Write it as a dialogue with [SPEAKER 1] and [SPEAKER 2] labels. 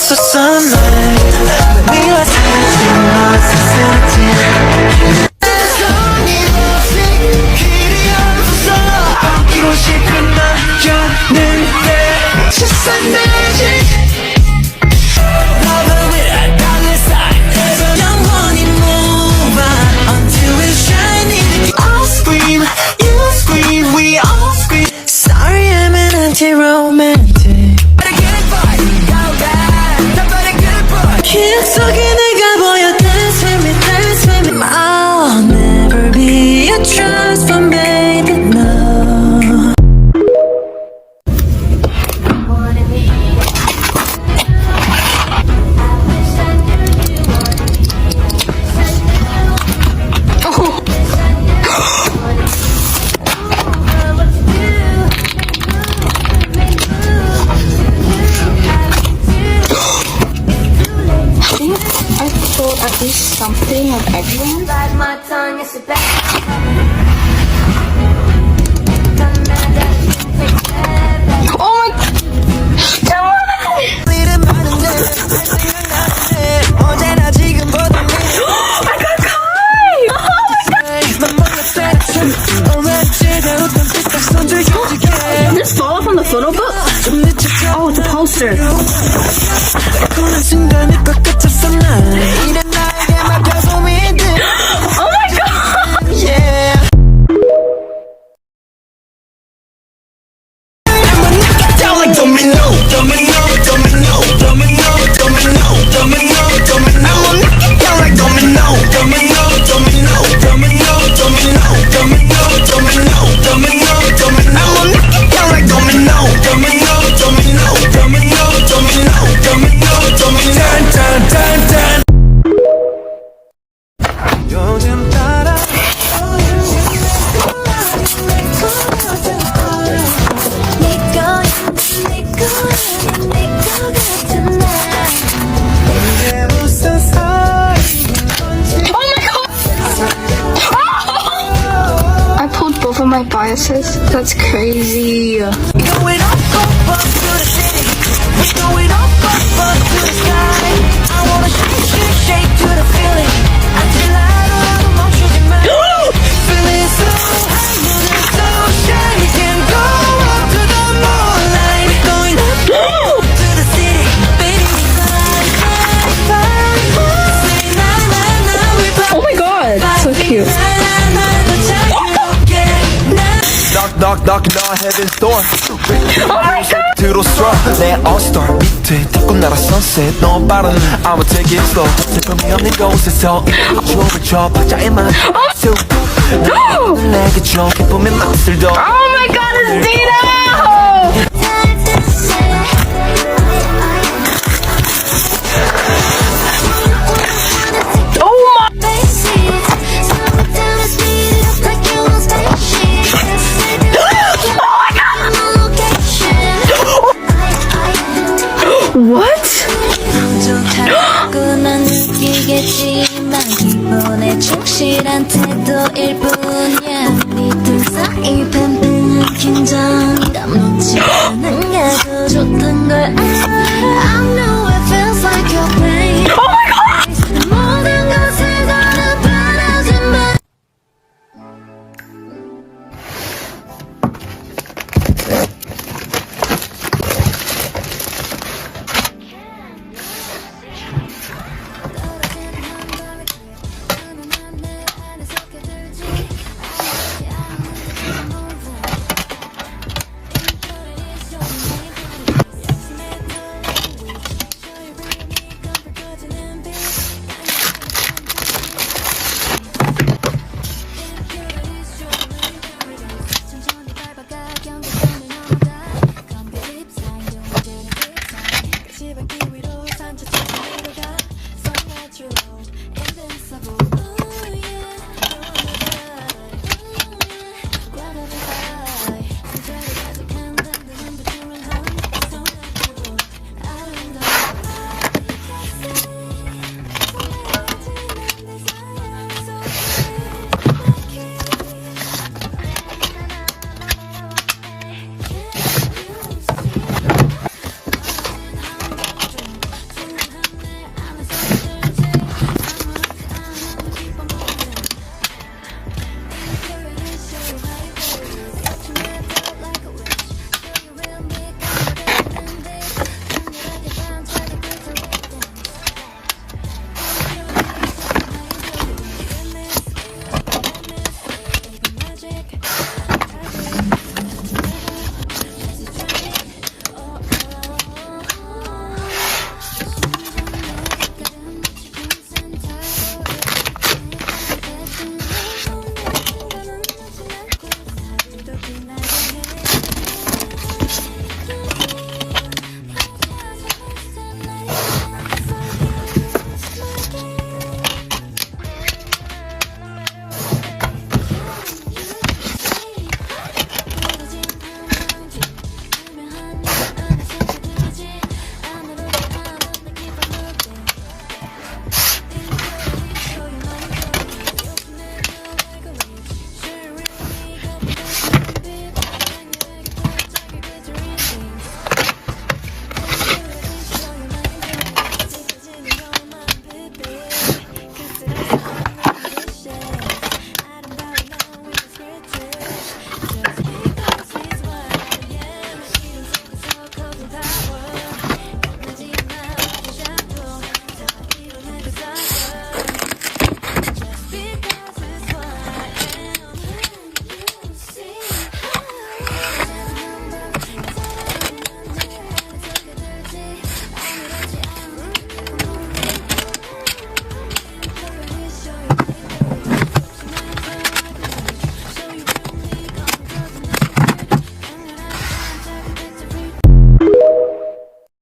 [SPEAKER 1] so sunlight 네 와서 lost society 길이 없어 바뀌고 싶은 나였는데 Just like magic Love with a dollar sign 영원히 move on until we're shining I'll scream, you scream, we all scream Sorry I'm an anti-romantic 기억 속에 내가 보여 Dance with me, dance with me I'll never be a trust fund baby, no
[SPEAKER 2] At least something of everyone. Oh my This fall from the photo book? Oh, it's a poster. Oh my god!
[SPEAKER 1] Yeah. Down like domino, domino, domino, domino, domino, domino, domino. I'ma knock it down like domino, domino, domino, domino, domino, domino, domino, domino, domino. I'ma knock it down like domino, domino, domino, domino, domino, domino, domino. Turn, turn, turn, turn. 요즘 따라
[SPEAKER 2] I pulled both of my biases. That's crazy.
[SPEAKER 1] Going up, up to the city. We're going up, up to the sky. I wanna shake, shake, shake to the feeling. Until I don't 멈추지 마. Feeling so high, moving so shy. We can go up to the moonlight. We're going up to the city. Baby, we fly, fly, fly, fly. Say na na na, we fly.
[SPEAKER 2] Oh my god, so cute.
[SPEAKER 1] Knock, knock, knocking on heaven's door.
[SPEAKER 2] Oh my god!
[SPEAKER 1] 들어 straw 내 all-star 밑에 딛고 날아 sunset 너무 빠른 I'ma take it slow 슬픔이 없는 곳에서 춤을 춰 박자에 맞춰 내게 줘 기쁨의 맛을 더
[SPEAKER 2] Oh my god, it's Dino! What?
[SPEAKER 3] 기본에 충실한 태도일 뿐이야 우리 둘 사이 팽팽한 긴장감 놓지 않은 게 더 좋던 걸 알아